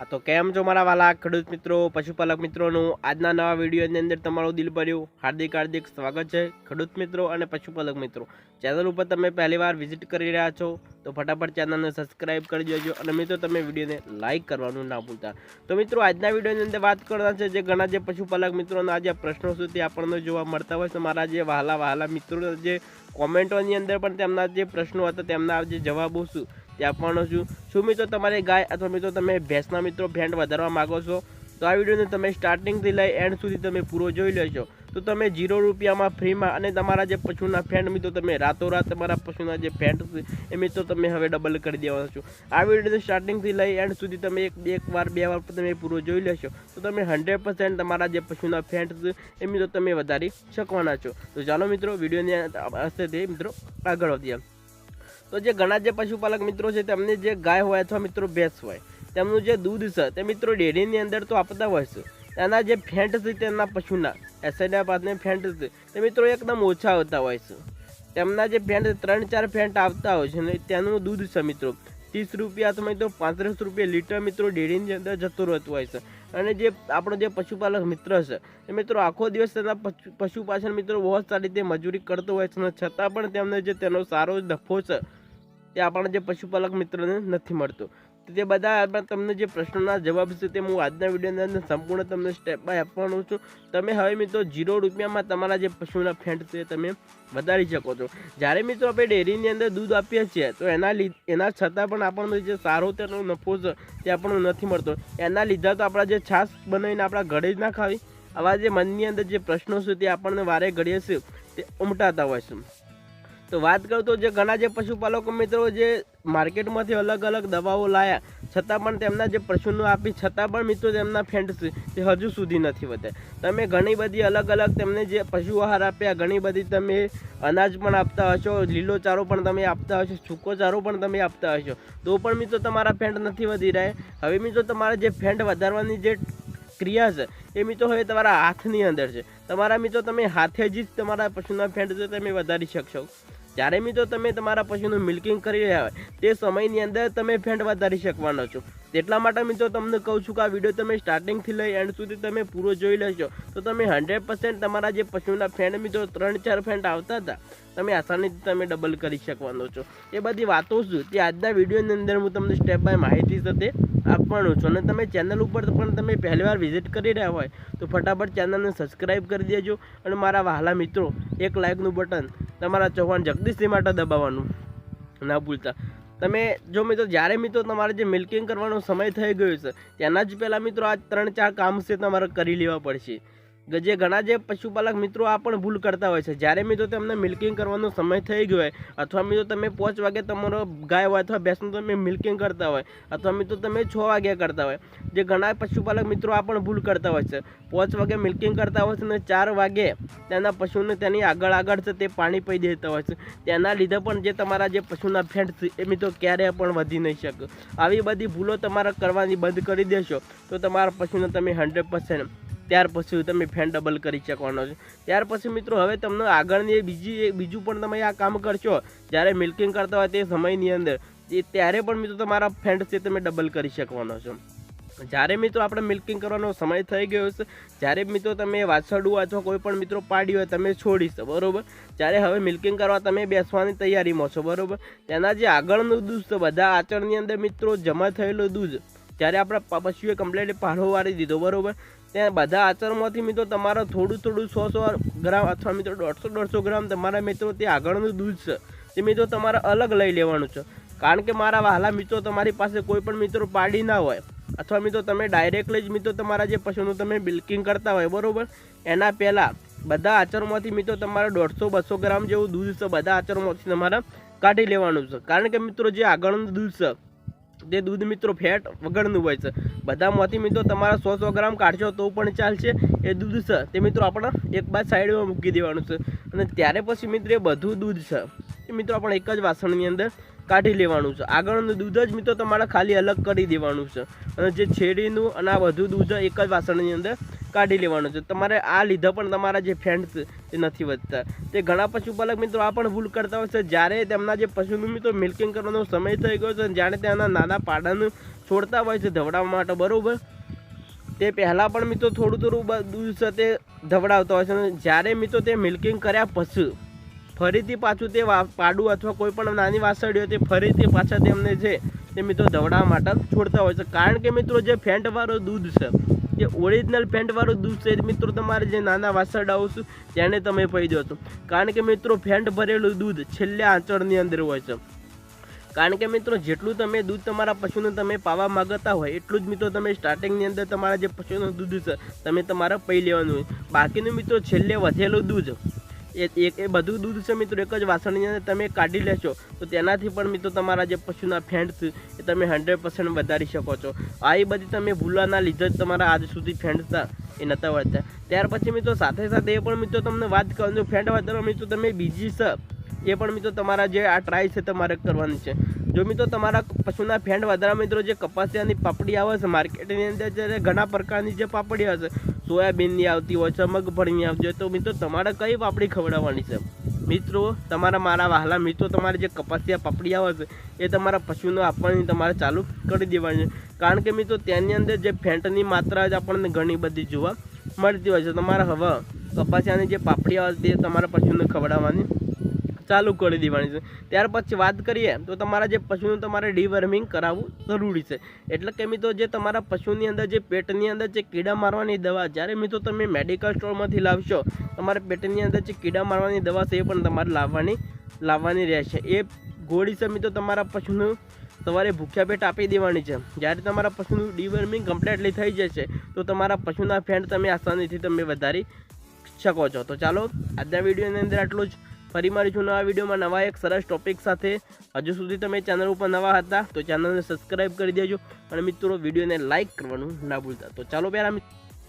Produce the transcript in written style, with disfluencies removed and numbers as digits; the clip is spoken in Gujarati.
તો કેમ છો મારા વાલા ખેડૂત મિત્રો, પશુપાલક મિત્રોનું આજના નવા વિડીયોની અંદર તમારું દિલભર્યું હાર્દિક સ્વાગત છે। ખેડૂત મિત્રો અને પશુપાલક મિત્રો, ચેનલ ઉપર તમે પહેલીવાર વિઝિટ કરી રહ્યા છો તો ફટાફટ ચેનલને સબસ્ક્રાઇબ કરી દેજો અને મિત્રો તમે વિડીયોને લાઇક કરવાનું ના ભૂલતા। તો મિત્રો આજના વિડીયોની અંદર વાત કરવાના છે જે ઘણા જે પશુપાલક મિત્રોના જે પ્રશ્નો છે તે આપણને જોવા મળતા હોય છે। મારા જે વહાલા મિત્રો જે કોમેન્ટોની અંદર પણ તેમના જે પ્રશ્નો હતા તેમના જે જવાબો શું તે આપવાનો છું। શું મિત્રો તમારે ગાય અથવા મિત્રો તમે ભેંસના મિત્રો ફેંટ વધારવા માગો છો તો આ વિડીયોને તમે સ્ટાર્ટિંગથી લઈ એન્ડ સુધી તમે પૂરો જોઈ લેશો તો તમે 0 રૂપિયામાં ફ્રીમાં અને તમારા જે પશુના ફેંટ મિત્રો તમે રાતોરાત તમારા પશુના જે ફેંટ છે એ મિત્રો તમે હવે ડબલ કરી દેવાના છો। આ વિડીયોને સ્ટાર્ટિંગથી લઈ એન્ડ સુધી તમે એક વાર બે વાર તમે પૂરો જોઈ લેશો તો તમે 100% તમારા જે પશુના ફેંટ છે એ મિત્રો તમે વધારી શકવાના છો। તો ચાલો મિત્રો વિડીયોની હશે તે મિત્રો આગળ વધીએ। તો જે ઘણા જે પશુપાલક મિત્રો છે તેમને જે ગાય હોય અથવા મિત્રો ભેંસ હોય તેમનું જે દૂધ છે તે મિત્રો ડેરીની અંદર તો આપતા હોય છે, તેના જે ફેંટ છે તેમના પશુના એસઆઈના પાસને ફેંટ છે તે મિત્રો એકદમ ઓછા આવતા હોય છે। તેમના જે ફેંટ 3-4 ફેંટ આવતા હોય છે ને તેનું દૂધ છે મિત્રો 30 રૂપિયા અથવા મિત્રો 35 રૂપિયા લીટર મિત્રો ડેરીની અંદર જતું રહેતું હોય છે। અને જે આપણો જે પશુપાલક મિત્ર છે એ મિત્રો આખો દિવસ તેના પશુ પાછળ મિત્રો બહુ સારી રીતે મજૂરી કરતો હોય છે, છતાં પણ તેમને જે તેનો સારો નફો છે તે આપણા જે પશુપાલક મિત્રોને નથી મળતો। તે બધા તમને જે પ્રશ્નોના જવાબ છે તે હું આજના વિડીયોની અંદર સંપૂર્ણ તમને સ્ટેપ બાય આપવાનું છું। તમે હવે મિત્રો 0 રૂપિયામાં તમારા જે પશુના ફેંટ છે તમે વધારી શકો છો। જ્યારે મિત્રો આપણે ડેરીની અંદર દૂધ આપીએ છીએ તો એના છતાં પણ આપણને જે સારો તેનો નફો છે તે આપણને નથી મળતો। એના લીધે તો આપણા જે છાશ બનાવીને આપણા ઘરે જ ના ખાવી, આવા જે મનની અંદર જે પ્રશ્નો છે તે આપણને વારે ઘડીએ છે તે ઉમટાતા હોય છે। તો વાત કરું તો જે ઘણા જે પશુપાલકો મિત્રો જે માર્કેટમાંથી અલગ અલગ દવાઓ લાયા છતાં પણ તેમના જે પશુનું આપી છતાં પણ મિત્રો તેમના ફેંટ છે તે હજુ સુધી નથી વધ્યા। તમે ઘણી બધી અલગ અલગ તેમને જે પશુ આહાર આપ્યા, ઘણી બધી તમે અનાજ પણ આપતા હશો, લીલો ચારો પણ તમે આપતા હશો, સૂકો ચારો પણ તમે આપતા હશો, તો પણ મિત્રો તમારા ફેંટ નથી વધી રહ્યા। હવે મિત્રો તમારા જે ફેંટ વધારવાની જે ક્રિયા છે એ મિત્રો હવે તમારા હાથની અંદર છે। તમારા મિત્રો તમે હાથે જ તમારા પશુના ફેંટ છે તમે વધારી શકશો। જ્યારે મિત્રો તમે તમારા પશુનું મિલ્કિંગ કરી રહ્યા હોય તે સમયની અંદર તમે ફેંટ વધારી શકવાનો છો। એટલા માટે મિત્રો તમને કહું છું કે આ વિડીયો તમે સ્ટાર્ટિંગથી લઈ એન્ડ સુધી તમે પૂરો જોઈ લેશો તો તમે 100% તમારા જે પશુના ફેંટ મિત્રો 3-4 ફેંટ આવતા હતા તમે આસાનીથી તમે ડબલ કરી શકવાનો છો। એ બધી વાતો શું તે આજના વિડીયોની અંદર હું તમને સ્ટેપ બાય માહિતી સાથે આપવાનું છું। અને તમે ચેનલ ઉપર પણ તમે પહેલીવાર વિઝિટ કરી રહ્યા હોય તો ફટાફટ ચેનલને સબસ્ક્રાઈબ કરી દેજો અને મારા વહાલા મિત્રો એક લાઇકનું બટન તમારા ચૌહાણ જગદીશજી માટે દબાવવાનું ના ભૂલતા। તમે જો મિત્રો જ્યારે મિત્રો તમારે જે મિલ્કિંગ કરવાનો સમય થઈ ગયો છે તેના જ પહેલાં મિત્રો આ 3-4 કામ છે તમારે કરી લેવા પડશે। જે ઘણા જે પશુપાલક મિત્રો આ પણ ભૂલ કરતા હોય છે, જ્યારે મિત્રો તેમને મિલ્કિંગ કરવાનો સમય થઈ ગયો હોય અથવા મિત્રો તમે 5 વાગે તમારો ગાય હોય અથવા ભેંસનું તમે મિલ્કિંગ કરતા હોય અથવા મિત્રો તમે 6 વાગે કરતા હોય, જે ઘણા પશુપાલક મિત્રો આ પણ ભૂલ કરતા હોય છે, 5 વાગે મિલ્કિંગ કરતા હોય છે અને 4 વાગે તેના પશુને તેની આગળ છે તે પાણી પી દેતા હોય છે। તેના લીધે પણ જે તમારા જે પશુના ફેંટ છે એ મિત્રો ક્યારેય પણ વધી નહીં શકે। આવી બધી ભૂલો તમારે કરવાની બંધ કરી દેશો તો તમારા પશુને તમે 100% ત્યાર પછી તમે ફેંટ ડબલ કરી શકવાનો છો। ત્યાર પછી મિત્રો હવે તમને આગળની બીજું પણ તમે આ કામ કરશો જ્યારે મિલ્કિંગ કરતા હોય તે સમયની અંદર ત્યારે પણ મિત્રો તમારા ફેંટ છે તમે ડબલ કરી શકવાનો છો। જ્યારે મિત્રો આપણે મિલ્કિંગ કરવાનો સમય થઈ ગયો છે, જ્યારે મિત્રો તમે વાછરડું અથવા કોઈ પણ મિત્રો પાડી હોય તમે છોડીશો બરાબર, જ્યારે હવે મિલ્કિંગ કરવા તમે બેસવાની તૈયારીમાં છો બરાબર, તેના જે આગળનું દૂધ છે બધા આચરણની અંદર મિત્રો જમા થયેલું દૂધ જ્યારે આપણા પશુએ કમ્પ્લીટ પાળો વાળી દીધો બરાબર, ત્યાં બધા આચરણમાંથી મિત્રો તમારે થોડું 100 ગ્રામ અથવા મિત્રો 150 ગ્રામ તમારા મિત્રો તે આગળનું દૂધ છે તે મિત્રો તમારે અલગ લઈ લેવાનું છે। કારણ કે મારા વહાલા મિત્રો તમારી પાસે કોઈ પણ મિત્રો પાડી ના હોય અથવા મિત્રો તમે ડાયરેક્ટલી જ મિત્રો તમારા જે પશુનું તમે મિલ્કિંગ કરતા હોય બરાબર, એના પહેલાં બધા આચરણમાંથી મિત્રો તમારે 150-200 ગ્રામ જેવું દૂધ છે બધા આચરણમાંથી તમારે કાઢી લેવાનું છે। કારણ કે મિત્રો જે આગળનું દૂધ છે તે દૂધ મિત્રો ફેટ વગરનું હોય છે, બધામાંથી મિત્રો તમારા 100 ગ્રામ કાઢશો તો પણ ચાલશે। એ દૂધ છે તે મિત્રો આપણે એક બાદ સાઈડમાં મૂકી દેવાનું છે અને ત્યારે પછી મિત્રો એ બધું દૂધ છે એ મિત્રો આપણે એક જ વાસણની અંદર કાઢી લેવાનું છે। આગળનું દૂધ જ મિત્રો તમારે ખાલી અલગ કરી દેવાનું છે અને જે છેડીનું અને આ બધું દૂધ એક જ વાસણની અંદર કાઢી લેવાનો છે. તમારે આ લીધા પણ તમારા જે ફેન્ટ છે એ નથી વધતા. તે ઘણા પશુપાલક મિત્રો આ પણ ભૂલ કરતા હોય છે. જ્યારે તેમના જે પશુનું મિત્રો મિલ્કિંગ કરવાનો સમય થઈ ગયો છે, જ્યારે તેના નાના પાડાનું છોડતા હોય છે ધવડાવવા માટે, બરાબર, તે પહેલાં પણ મિત્રો થોડું દૂધ છે તે ધવડાવતા હોય છે. જ્યારે મિત્રો તે મિલ્કિંગ કર્યા પછી ફરીથી પાછું તે પાડું અથવા કોઈ પણ નાની વાસળી હોય તે ફરીથી પાછા તેમને છે તે મિત્રો ધવડાવવા માટે છોડતા હોય છે. કારણ કે મિત્રો જે ફેન્ટવાળું દૂધ છે, જે ઓરિજિનલ ફેન્ટવાળું દૂધ છે મિત્રો તમારે જે નાના વાસરડાઓ છે તેને તમે પી દો છો. કારણ કે મિત્રો ફેન્ટ ભરેલું દૂધ છેલ્લે આંચળની અંદર હોય છે. કારણ કે મિત્રો જેટલું તમે દૂધ તમારા પશુને તમે પાવા માગતા હોય એટલું જ મિત્રો તમે સ્ટાર્ટિંગની અંદર તમારા જે પશુનું દૂધ છે તમે તમારે પી લેવાનું હોય. બાકીનું મિત્રો છેલ્લે વધેલું દૂધ એ બધું દૂધ છે મિત્રો એક જ વાસણની અંદર તમે કાઢી લેશો તો તેનાથી પણ મિત્રો તમારા જે પશુના ફેન્ટ છે એ તમે 100% વધારી શકો છો. આ એ બધી તમે ભૂલવાના લીધે જ તમારા આજ સુધી ફેન્ટ હતા એ નહોતા વધતા. ત્યાર પછી મિત્રો સાથે સાથે એ પણ મિત્રો તમને વાત કરું છું, ફેન્ટ વધારવા મિત્રો તમે બીજી છે એ પણ મિત્રો તમારા જે આ ટ્રાય છે તમારે કરવાની છે. જો મિત્રો તમારા પશુના ફેન્ટ વધારવા મિત્રો જે કપાસિયાની પાપડી આવે છે માર્કેટની અંદર, જ્યારે ઘણા પ્રકારની જે પાપડી આવે છે, સોયાબીનની આવતી હોય છે, મગફળીની આવતી હોય, તો મિત્રો તમારે કઈ પાપડી ખવડાવવાની છે? મિત્રો તમારા મારા વહાલા મિત્રો તમારે જે કપાસિયા પાપડી આવે છે એ તમારા પશુને આપવાની તમારે ચાલુ કરી દેવાની છે. કારણ કે મિત્રો તેની અંદર જે ફેન્ટની માત્રા જ આપણને ઘણી બધી જોવા મળતી હોય છે. તમારે હવે કપાસિયાની જે પાપડી આવે તે તમારા પશુને ખવડાવવાની ચાલુ કરી દેવાની છે. ત્યાર પછી વાત કરીએ તો તમારા જે પશુનું તમારે ડીવર્મિંગ કરાવવું જરૂરી છે. એટલે કે મિત્રો જે તમારા પશુની અંદર જે પેટની અંદર જે કીડા મારવાની દવા, જ્યારે મિત્રો તમે મેડિકલ સ્ટોરમાંથી લાવશો, તમારે પેટની અંદર જે કીડા મારવાની દવા છે એ પણ તમારે લાવવાની રહેશે. એ ગોળી છે મિત્રો તમારા પશુનું સવારે ભૂખ્યા પેટ આપી દેવાની છે. જ્યારે તમારા પશુનું ડીવર્મિંગ કમ્પ્લીટલી થઈ જશે તો તમારા પશુના ફેન્ટ તમે આસાનીથી તમે વધારી શકો છો. તો ચાલો આજના વિડીયોની અંદર આટલું જ. ફરી મળીશું નવા વિડીયોમાં નવા એક સરસ ટોપિક સાથે. હજુ સુધી તમે ચેનલ ઉપર નવા હતા તો ચેનલને સબસ્ક્રાઈબ કરી દેજો અને મિત્રો વિડીયોને લાઇક કરવાનું ના ભૂલતા. તો ચાલો પહેલાં